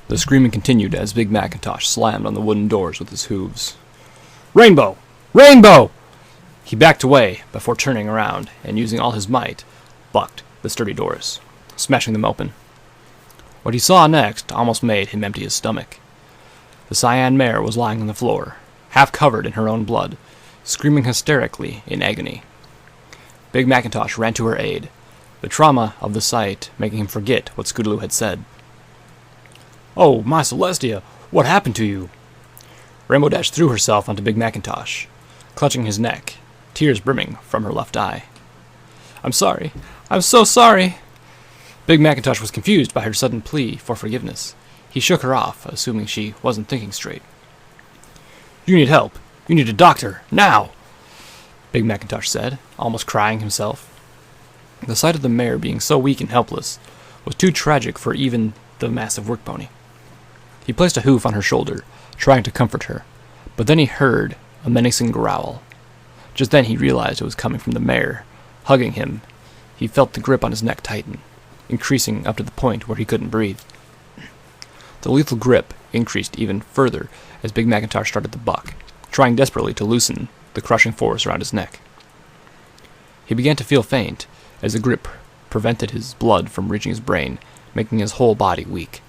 The screaming continued as Big Macintosh slammed on the wooden doors with his hooves. "Rainbow! Rainbow!" He backed away before turning around and, using all his might, bucked the sturdy doors, smashing them open. What he saw next almost made him empty his stomach. The cyan mare was lying on the floor, half covered in her own blood, screaming hysterically in agony. Big Macintosh ran to her aid, the trauma of the sight making him forget what Scootaloo had said. "Oh, my Celestia, what happened to you?" Rainbow Dash threw herself onto Big Macintosh, clutching his neck, tears brimming from her left eye. "I'm sorry. I'm so sorry." Big Macintosh was confused by her sudden plea for forgiveness. He shook her off, assuming she wasn't thinking straight. "You need help. You need a doctor, now," Big Macintosh said, almost crying himself. The sight of the mare being so weak and helpless was too tragic for even the massive work pony. He placed a hoof on her shoulder, trying to comfort her, but then he heard a menacing growl. Just then he realized it was coming from the mare. Hugging him, he felt the grip on his neck tighten, increasing up to the point where he couldn't breathe. The lethal grip increased even further as Big Macintosh started to buck, trying desperately to loosen the crushing force around his neck. He began to feel faint as the grip prevented his blood from reaching his brain, making his whole body weak.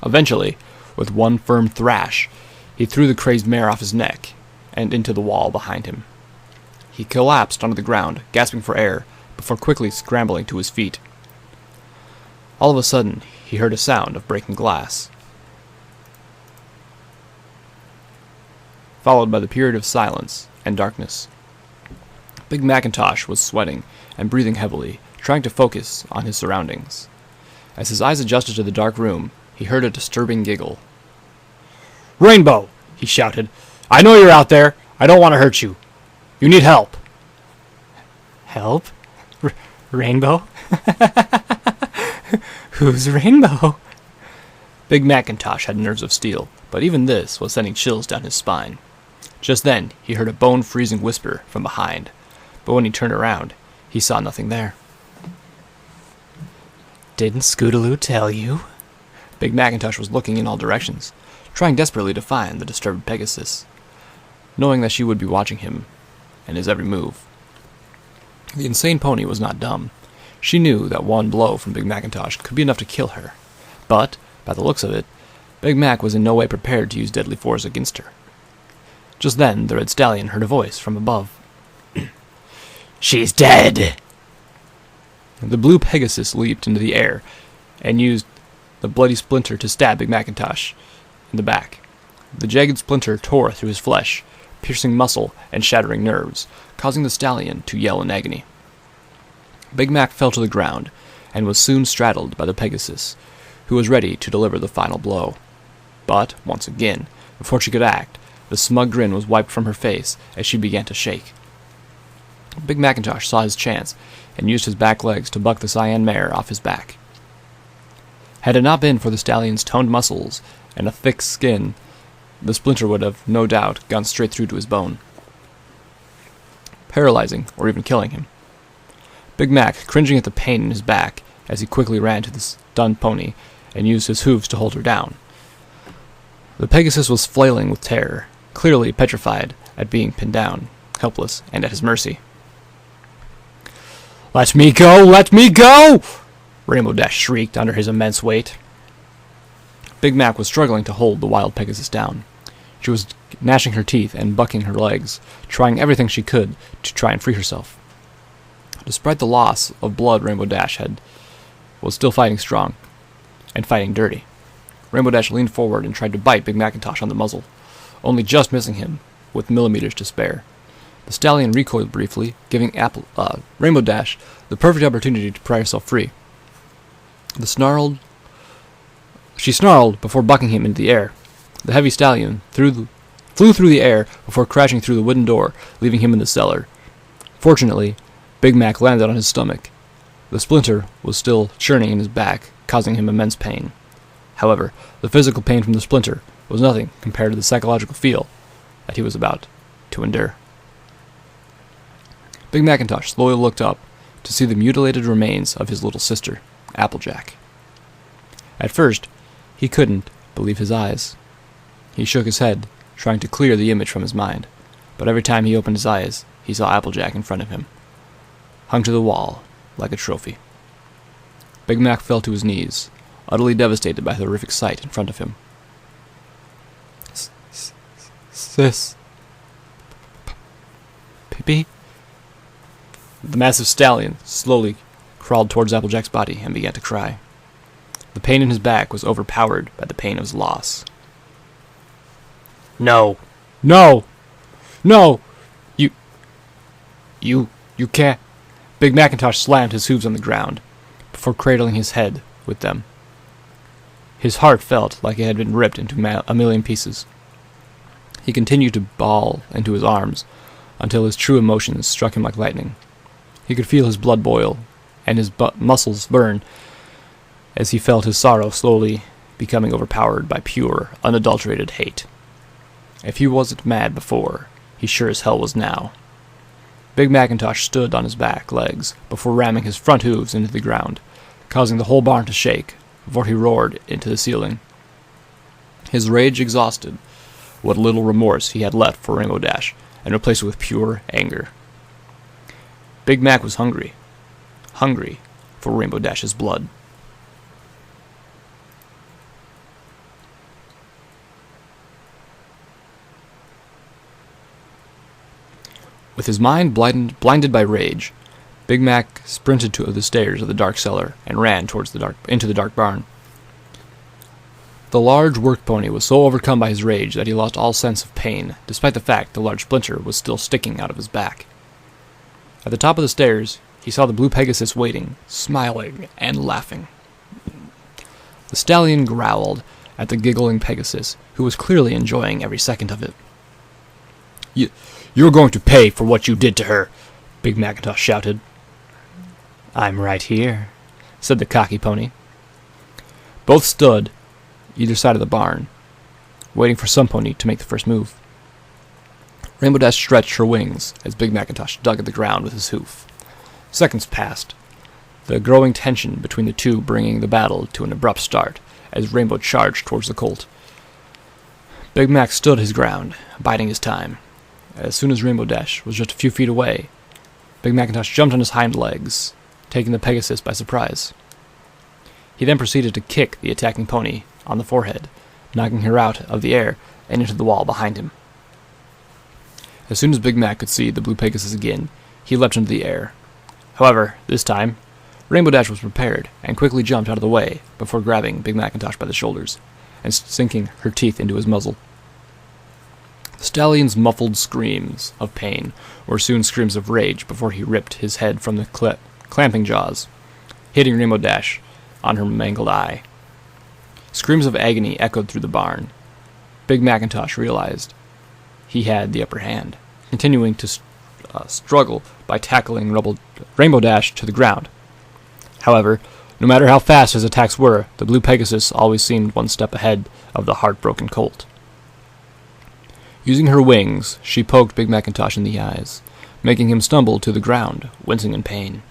Eventually, with one firm thrash, he threw the crazed mare off his neck and into the wall behind him. He collapsed onto the ground, gasping for air, before quickly scrambling to his feet. All of a sudden, he heard a sound of breaking glass, followed by the period of silence and darkness. Big Macintosh was sweating and breathing heavily, trying to focus on his surroundings. As his eyes adjusted to the dark room, he heard a disturbing giggle. "Rainbow!" he shouted. "I know you're out there. I don't want to hurt you. You need help." "Help? Rainbow? Who's Rainbow?" Big Macintosh had nerves of steel, but even this was sending chills down his spine. Just then, he heard a bone-freezing whisper from behind, but when he turned around, he saw nothing there. "Didn't Scootaloo tell you?" Big Macintosh was looking in all directions, trying desperately to find the disturbed Pegasus, knowing that she would be watching him and his every move. The insane pony was not dumb. She knew that one blow from Big Macintosh could be enough to kill her, but, by the looks of it, Big Mac was in no way prepared to use deadly force against her. Just then, the red stallion heard a voice from above. "She's dead!" The blue Pegasus leaped into the air and used the bloody splinter to stab Big Macintosh in the back. The jagged splinter tore through his flesh, piercing muscle and shattering nerves, causing the stallion to yell in agony. Big Mac fell to the ground and was soon straddled by the Pegasus, who was ready to deliver the final blow. But, once again, before she could act, the smug grin was wiped from her face as she began to shake. Big Macintosh saw his chance and used his back legs to buck the cyan mare off his back. Had it not been for the stallion's toned muscles and a thick skin, the splinter would have, no doubt, gone straight through to his bone, paralyzing or even killing him. Big Mac, cringing at the pain in his back as he quickly ran to the stunned pony and used his hooves to hold her down. The Pegasus was flailing with terror, clearly petrified at being pinned down, helpless and at his mercy. "Let me go! Let me go!" Rainbow Dash shrieked under his immense weight. Big Mac was struggling to hold the wild Pegasus down. She was gnashing her teeth and bucking her legs, trying everything she could to try and free herself. Despite the loss of blood Rainbow Dash was still fighting strong, and fighting dirty. Rainbow Dash leaned forward and tried to bite Big Macintosh on the muzzle, only just missing him, with millimeters to spare. The stallion recoiled briefly, giving Rainbow Dash the perfect opportunity to pry herself free. She snarled before bucking him into the air. The heavy stallion flew through the air before crashing through the wooden door, leaving him in the cellar. Fortunately, Big Mac landed on his stomach. The splinter was still churning in his back, causing him immense pain. However, the physical pain from the splinter was nothing compared to the psychological feel that he was about to endure. Big Macintosh slowly looked up to see the mutilated remains of his little sister, Applejack. At first, he couldn't believe his eyes. He shook his head, trying to clear the image from his mind, but every time he opened his eyes, he saw Applejack in front of him, hung to the wall like a trophy. Big Mac fell to his knees, utterly devastated by the horrific sight in front of him. Sis. Pippi? The massive stallion slowly crawled towards Applejack's body and began to cry. The pain in his back was overpowered by the pain of his loss. No! No! No! You can't. Big Macintosh slammed his hooves on the ground before cradling his head with them. His heart felt like it had been ripped into a million pieces. He continued to bawl into his arms until his true emotions struck him like lightning. He could feel his blood boil and his muscles burn as he felt his sorrow slowly becoming overpowered by pure, unadulterated hate. If he wasn't mad before, he sure as hell was now. Big Macintosh stood on his back legs before ramming his front hooves into the ground, causing the whole barn to shake before he roared into the ceiling. His rage exhausted what little remorse he had left for Rainbow Dash and replaced it with pure anger. Big Mac was hungry. Hungry for Rainbow Dash's blood. With his mind blinded by rage, Big Mac sprinted to the stairs of the dark cellar and ran into the dark barn. The large work pony was so overcome by his rage that he lost all sense of pain, despite the fact the large splinter was still sticking out of his back. At the top of the stairs, he saw the blue Pegasus waiting, smiling and laughing. The stallion growled at the giggling Pegasus, who was clearly enjoying every second of it. You're going to pay for what you did to her, Big Macintosh shouted. I'm right here, said the cocky pony. Both stood either side of the barn, waiting for some pony to make the first move. Rainbow Dash stretched her wings as Big Macintosh dug at the ground with his hoof. Seconds passed, the growing tension between the two bringing the battle to an abrupt start as Rainbow charged towards the colt. Big Mac stood his ground, biding his time. As soon as Rainbow Dash was just a few feet away, Big Macintosh jumped on his hind legs, taking the Pegasus by surprise. He then proceeded to kick the attacking pony on the forehead, knocking her out of the air and into the wall behind him. As soon as Big Mac could see the blue Pegasus again, he leapt into the air. However, this time, Rainbow Dash was prepared and quickly jumped out of the way before grabbing Big Macintosh by the shoulders and sinking her teeth into his muzzle. The stallion's muffled screams of pain were soon screams of rage before he ripped his head from the clamping jaws, hitting Rainbow Dash on her mangled eye. Screams of agony echoed through the barn. Big Macintosh realized he had the upper hand, continuing to struggle by tackling Rainbow Dash to the ground. However, no matter how fast his attacks were, the blue Pegasus always seemed one step ahead of the heartbroken colt. Using her wings, she poked Big Macintosh in the eyes, making him stumble to the ground, wincing in pain.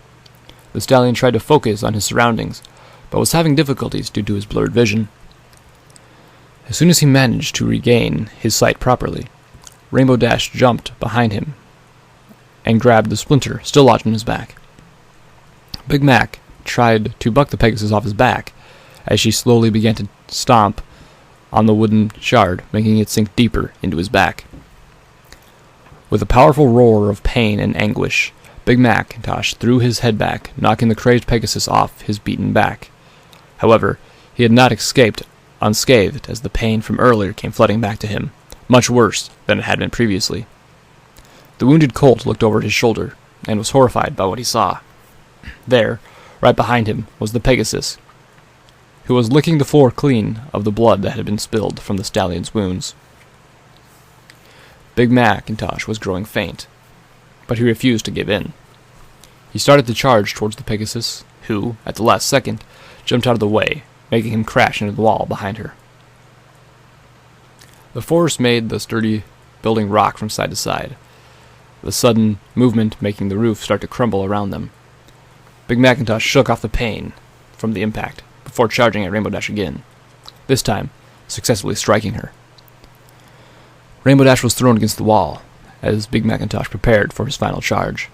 The stallion tried to focus on his surroundings, but was having difficulties due to his blurred vision. As soon as he managed to regain his sight properly, Rainbow Dash jumped behind him and grabbed the splinter still lodged in his back. Big Mac tried to buck the Pegasus off his back as she slowly began to stomp on the wooden shard, making it sink deeper into his back. With a powerful roar of pain and anguish, Big Macintosh threw his head back, knocking the crazed Pegasus off his beaten back. However, he had not escaped unscathed as the pain from earlier came flooding back to him, much worse than it had been previously. The wounded colt looked over his shoulder and was horrified by what he saw. There, right behind him, was the Pegasus, who was licking the floor clean of the blood that had been spilled from the stallion's wounds. Big Macintosh was growing faint, but he refused to give in. He started to charge towards the Pegasus, who, at the last second, jumped out of the way, making him crash into the wall behind her. The force made the sturdy building rock from side to side, the sudden movement making the roof start to crumble around them. Big Macintosh shook off the pain from the impact before charging at Rainbow Dash again, this time successfully striking her. Rainbow Dash was thrown against the wall as Big Macintosh prepared for his final charge.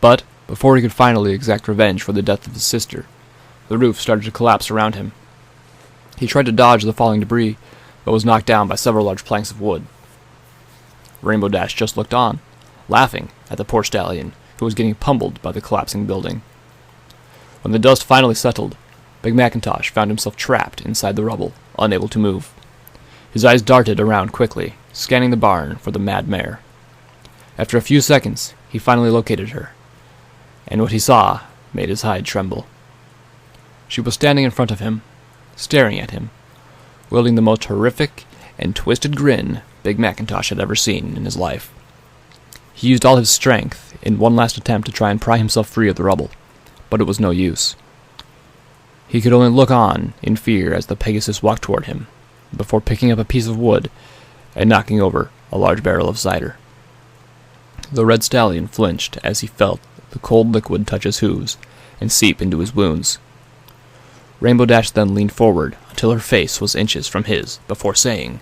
But before he could finally exact revenge for the death of his sister, the roof started to collapse around him. He tried to dodge the falling debris, but was knocked down by several large planks of wood. Rainbow Dash just looked on, laughing at the poor stallion, who was getting pummeled by the collapsing building. When the dust finally settled, Big Macintosh found himself trapped inside the rubble, unable to move. His eyes darted around quickly, scanning the barn for the mad mare. After a few seconds, he finally located her, and what he saw made his hide tremble. She was standing in front of him, staring at him, wielding the most horrific and twisted grin Big Macintosh had ever seen in his life. He used all his strength in one last attempt to try and pry himself free of the rubble, but it was no use. He could only look on in fear as the Pegasus walked toward him, before picking up a piece of wood and knocking over a large barrel of cider. The red stallion flinched as he felt the cold liquid touch his hooves and seep into his wounds. Rainbow Dash then leaned forward until her face was inches from his, before saying,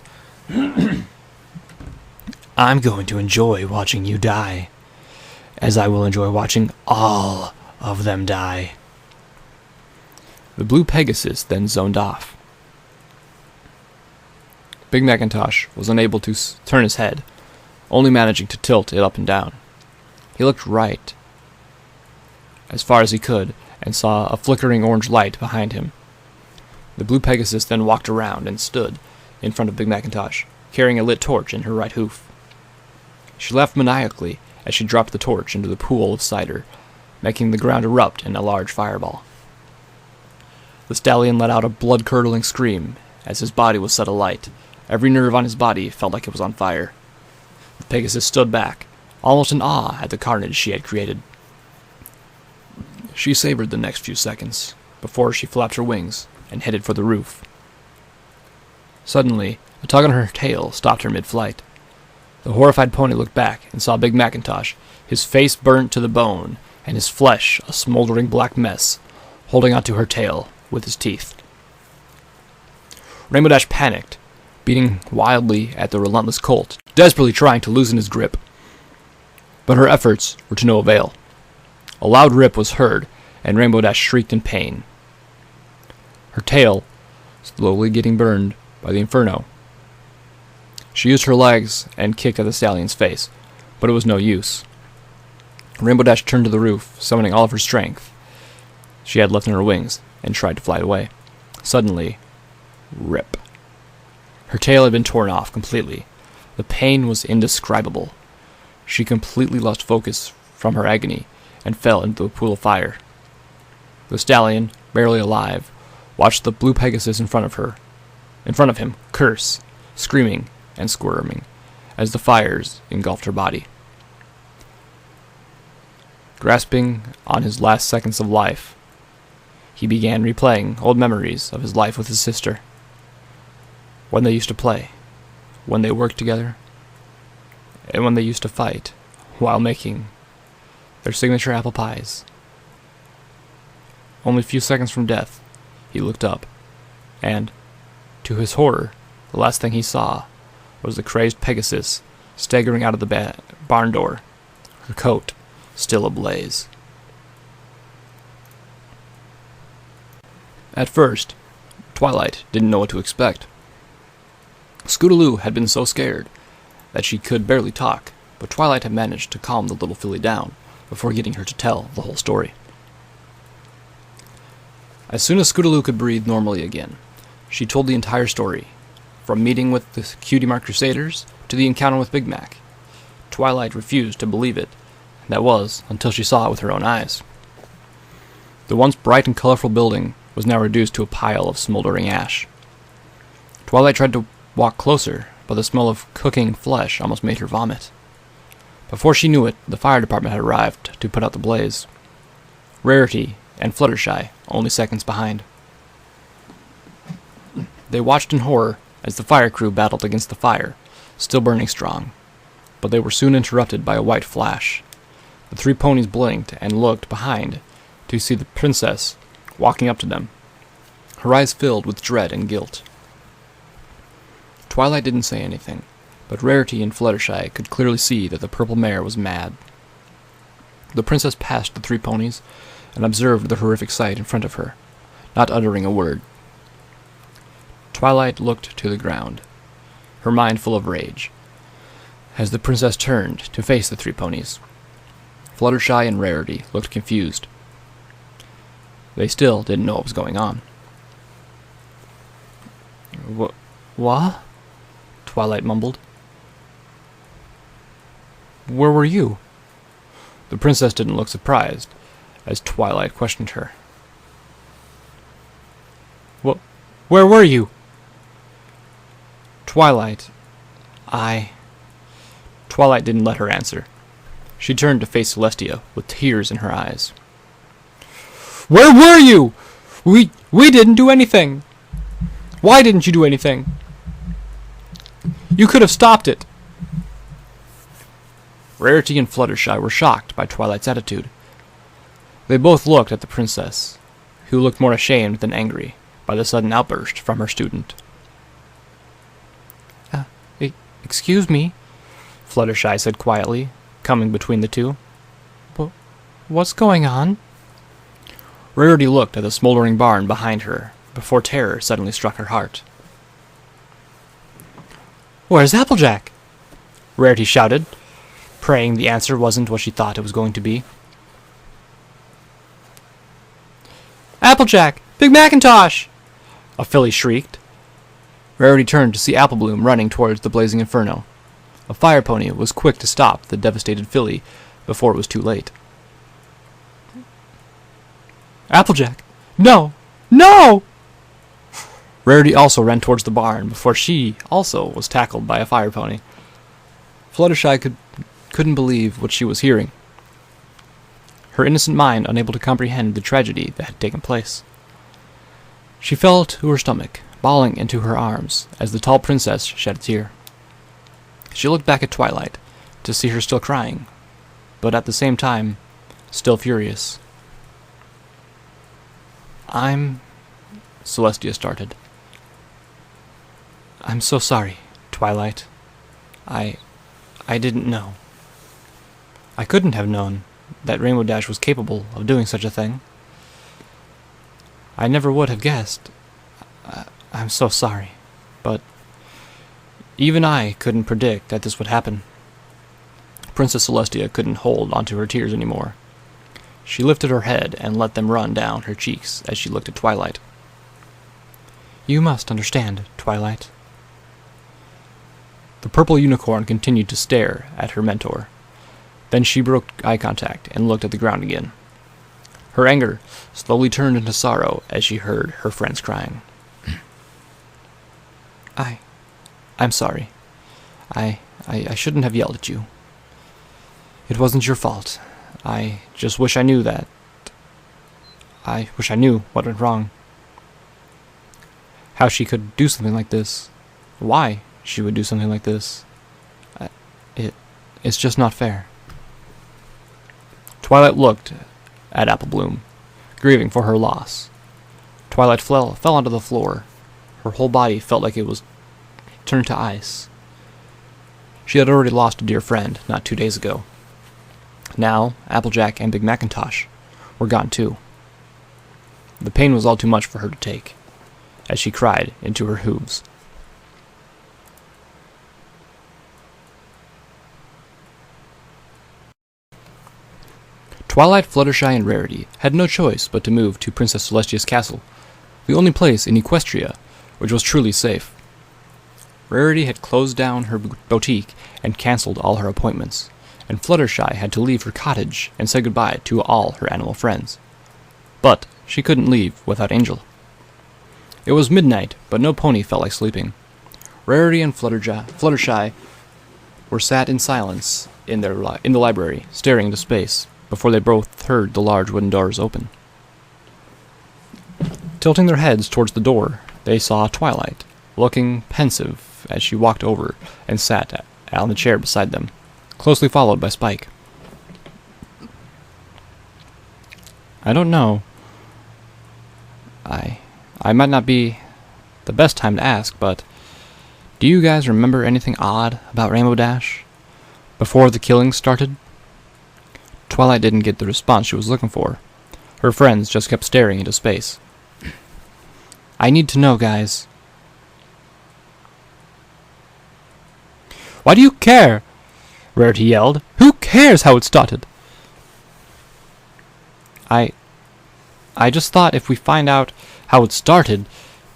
"I'm going to enjoy watching you die, as I will enjoy watching all of them die." The blue Pegasus then zoned off. Big Macintosh was unable to turn his head, only managing to tilt it up and down. He looked right, as far as he could, and saw a flickering orange light behind him. The blue Pegasus then walked around and stood in front of Big Macintosh, carrying a lit torch in her right hoof. She laughed maniacally as she dropped the torch into the pool of cider, making the ground erupt in a large fireball. The stallion let out a blood-curdling scream as his body was set alight. Every nerve on his body felt like it was on fire. The Pegasus stood back, almost in awe at the carnage she had created. She savored the next few seconds, before she flapped her wings and headed for the roof. Suddenly, a tug on her tail stopped her mid-flight. The horrified pony looked back and saw Big Macintosh, his face burnt to the bone, and his flesh a smoldering black mess, holding onto her tail with his teeth. Rainbow Dash panicked, beating wildly at the relentless colt, desperately trying to loosen his grip. But her efforts were to no avail. A loud rip was heard, and Rainbow Dash shrieked in pain. Her tail slowly getting burned by the inferno. She used her legs and kicked at the stallion's face, but it was no use. Rainbow Dash turned to the roof, summoning all of her strength she had left in her wings, and tried to fly away. Suddenly, rip. Her tail had been torn off completely. The pain was indescribable. She completely lost focus from her agony and fell into a pool of fire. The stallion, barely alive, watched the blue Pegasus in front of him, curse, screaming and squirming as the fires engulfed her body. Grasping on his last seconds of life, he began replaying old memories of his life with his sister. When they used to play, when they worked together, and when they used to fight while making their signature apple pies. Only a few seconds from death, he looked up, and, to his horror, the last thing he saw was the crazed Pegasus staggering out of the barn door, her coat still ablaze. At first, Twilight didn't know what to expect. Scootaloo had been so scared that she could barely talk, but Twilight had managed to calm the little filly down before getting her to tell the whole story. As soon as Scootaloo could breathe normally again, she told the entire story, from meeting with the Cutie Mark Crusaders to the encounter with Big Mac. Twilight refused to believe it, and that was until she saw it with her own eyes. The once bright and colorful building was now reduced to a pile of smoldering ash. Twilight tried to walk closer, but the smell of cooking flesh almost made her vomit. Before she knew it, the fire department had arrived to put out the blaze. Rarity and Fluttershy only seconds behind. They watched in horror as the fire crew battled against the fire, still burning strong, but they were soon interrupted by a white flash. The three ponies blinked and looked behind to see the princess walking up to them, her eyes filled with dread and guilt. Twilight didn't say anything, but Rarity and Fluttershy could clearly see that the purple mare was mad. The princess passed the 3 ponies and observed the horrific sight in front of her, not uttering a word. Twilight looked to the ground, her mind full of rage, as the princess turned to face the 3 ponies. Fluttershy and Rarity looked confused. They still didn't know what was going on. What? Twilight mumbled. Where were you? The princess didn't look surprised as Twilight questioned her. Where were you? Twilight, Twilight didn't let her answer. She turned to face Celestia with tears in her eyes. Where were you? We didn't do anything. Why didn't you do anything? You could have stopped it. Rarity and Fluttershy were shocked by Twilight's attitude. They both looked at the princess, who looked more ashamed than angry by the sudden outburst from her student. Excuse me, Fluttershy said quietly, coming between the two. What's going on? Rarity looked at the smoldering barn behind her before terror suddenly struck her heart. Where's Applejack? Rarity shouted, praying the answer wasn't what she thought it was going to be. Applejack! Big Macintosh! A filly shrieked. Rarity turned to see Applebloom running towards the blazing inferno. A fire pony was quick to stop the devastated filly before it was too late. Applejack! No! No! Rarity also ran towards the barn before she also was tackled by a fire pony. Fluttershy couldn't believe what she was hearing, her innocent mind unable to comprehend the tragedy that had taken place. She fell to her stomach, bawling into her arms as the tall princess shed a tear. She looked back at Twilight to see her still crying, but at the same time, still furious. Celestia started. I'm so sorry, Twilight. I didn't know. I couldn't have known that Rainbow Dash was capable of doing such a thing. I never would have guessed. I'm so sorry, but even I couldn't predict that this would happen. Princess Celestia couldn't hold onto her tears anymore. She lifted her head and let them run down her cheeks as she looked at Twilight. You must understand, Twilight. The purple unicorn continued to stare at her mentor. Then she broke eye contact and looked at the ground again. Her anger slowly turned into sorrow as she heard her friends crying. I'm sorry. I shouldn't have yelled at you. It wasn't your fault. I just wish I knew that. I wish I knew what went wrong. How she could do something like this. Why she would do something like this. It's just not fair. Twilight looked at Applebloom, grieving for her loss. Twilight fell onto the floor. Her whole body felt like it was turned to ice. She had already lost a dear friend not 2 days ago. Now, Applejack and Big Macintosh were gone too. The pain was all too much for her to take, as she cried into her hooves. Twilight, Fluttershy, and Rarity had no choice but to move to Princess Celestia's castle, the only place in Equestria which was truly safe. Rarity had closed down her boutique and cancelled all her appointments, and Fluttershy had to leave her cottage and say goodbye to all her animal friends. But she couldn't leave without Angel. It was midnight, but no pony felt like sleeping. Rarity and Fluttershy were sat in silence in the library, staring into space, before they both heard the large wooden doors open. Tilting their heads towards the door, they saw Twilight, looking pensive as she walked over and sat on the chair beside them, closely followed by Spike. I don't know. I might not be the best time to ask, but do you guys remember anything odd about Rainbow Dash before the killing started? Twilight didn't get the response she was looking for. Her friends just kept staring into space. I need to know, guys. Why do you care? Rarity yelled. Who cares how it started? I just thought if we find out how it started,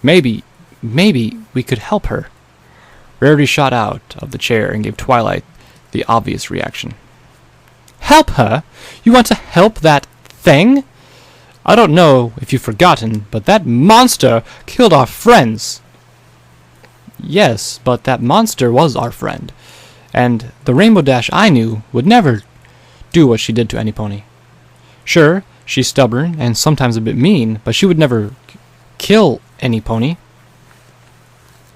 maybe we could help her. Rarity shot out of the chair and gave Twilight the obvious reaction. Help her? You want to help that thing? I don't know if you've forgotten, but that monster killed our friends. Yes, but that monster was our friend, and the Rainbow Dash I knew would never do what she did to any pony. Sure, she's stubborn and sometimes a bit mean, but she would never kill any pony.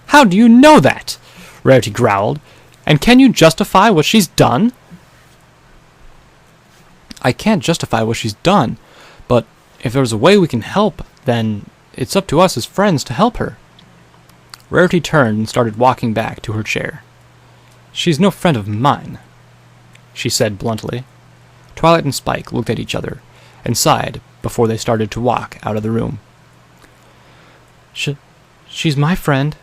How do you know that? Rarity growled. And can you justify what she's done? I can't justify what she's done, but if there's a way we can help, then it's up to us as friends to help her. Rarity turned and started walking back to her chair. She's no friend of mine, she said bluntly. Twilight and Spike looked at each other and sighed before they started to walk out of the room. She's my friend,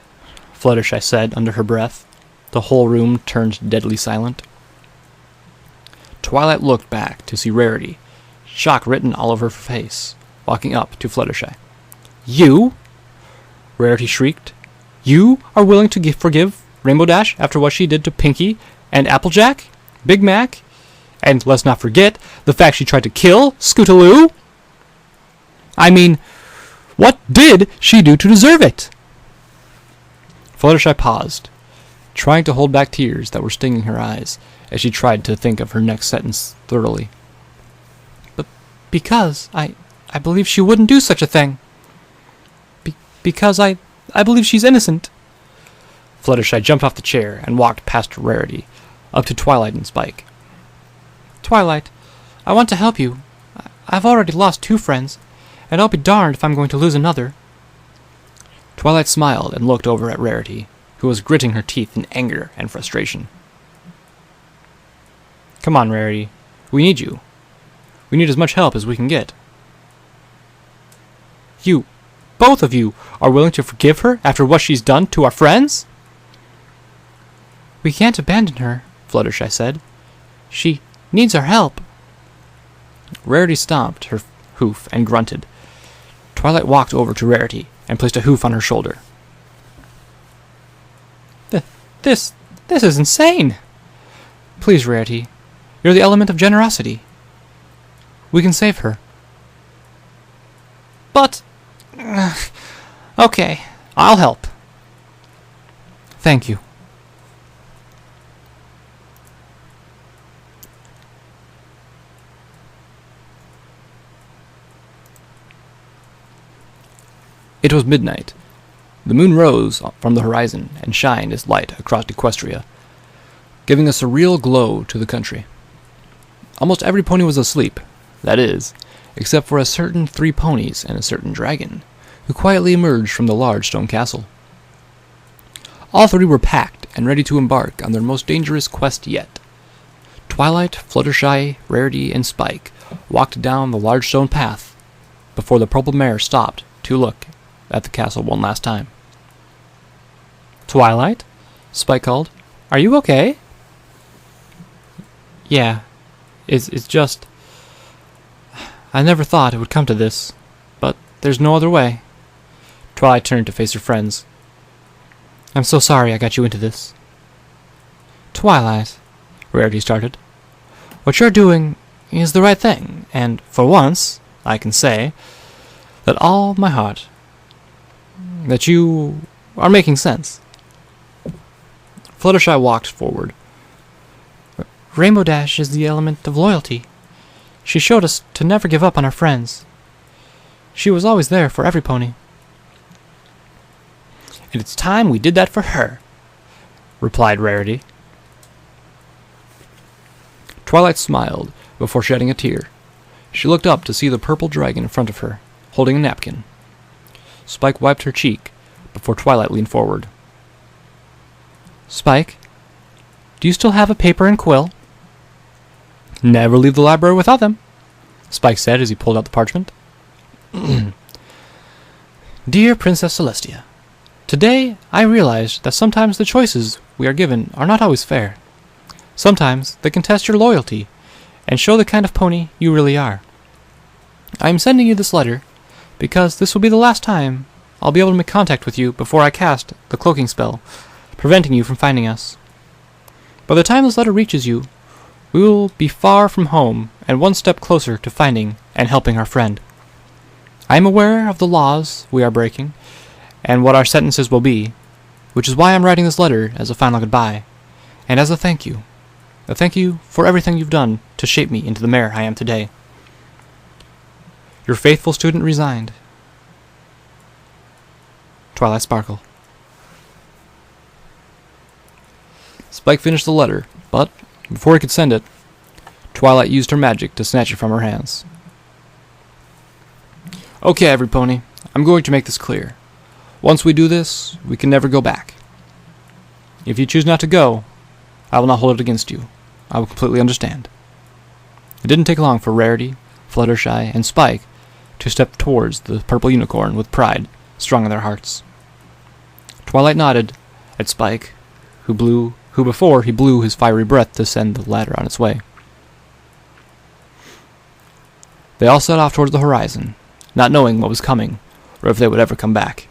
Fluttershy said under her breath. The whole room turned deadly silent. Twilight looked back to see Rarity, shock written all over her face, walking up to Fluttershy. You? Rarity shrieked. You are willing to forgive Rainbow Dash after what she did to Pinkie and Applejack, Big Mac, and let's not forget the fact she tried to kill Scootaloo? I mean, what did she do to deserve it? Fluttershy paused, trying to hold back tears that were stinging her eyes as she tried to think of her next sentence thoroughly. But because I believe she wouldn't do such a thing. Because I believe she's innocent. Fluttershy jumped off the chair and walked past Rarity, up to Twilight and Spike. Twilight, I want to help you. I've already lost 2 friends, and I'll be darned if I'm going to lose another. Twilight smiled and looked over at Rarity, who was gritting her teeth in anger and frustration. Come on, Rarity. We need you. We need as much help as we can get. You, both of you, are willing to forgive her after what she's done to our friends? We can't abandon her, Fluttershy said. She needs our help. Rarity stomped her hoof and grunted. Twilight walked over to Rarity and placed a hoof on her shoulder. This is insane. Please, Rarity, you're the element of generosity. We can save her. But... okay, I'll help. Thank you. It was midnight. The moon rose from the horizon and shined its light across Equestria, giving a surreal glow to the country. Almost every pony was asleep, that is, except for a certain 3 ponies and a certain dragon, who quietly emerged from the large stone castle. All 3 were packed and ready to embark on their most dangerous quest yet. Twilight, Fluttershy, Rarity, and Spike walked down the large stone path before the purple mare stopped to look at the castle one last time. Twilight? Spike called. Are you okay? Yeah. It's just... I never thought it would come to this, but there's no other way. Twilight turned to face her friends. I'm so sorry I got you into this. Twilight, Rarity started. What you're doing is the right thing, and for once, I can say that all my heart that you are making sense. Fluttershy walked forward. Rainbow Dash is the element of loyalty. She showed us to never give up on our friends. She was always there for every pony. And it's time we did that for her, replied Rarity. Twilight smiled before shedding a tear. She looked up to see the purple dragon in front of her, holding a napkin. Spike wiped her cheek before Twilight leaned forward. Spike, do you still have a paper and quill? Never leave the library without them, Spike said as he pulled out the parchment. Dear Princess Celestia, today I realized that sometimes the choices we are given are not always fair. Sometimes they can test your loyalty and show the kind of pony you really are. I am sending you this letter because this will be the last time I'll be able to make contact with you before I cast the cloaking spell, preventing you from finding us. By the time this letter reaches you, we will be far from home and one step closer to finding and helping our friend. I am aware of the laws we are breaking and what our sentences will be, which is why I'm writing this letter as a final goodbye, and as a thank you. A thank you for everything you've done to shape me into the mayor I am today. Your faithful student resigned. Twilight Sparkle. Spike finished the letter, but before he could send it, Twilight used her magic to snatch it from her hands. Okay, every pony, I'm going to make this clear. Once we do this, we can never go back. If you choose not to go, I will not hold it against you. I will completely understand. It didn't take long for Rarity, Fluttershy, and Spike to step towards the purple unicorn with pride strong in their hearts. Twilight nodded at Spike, who before he blew his fiery breath to send the latter on its way. They all set off towards the horizon, not knowing what was coming, or if they would ever come back.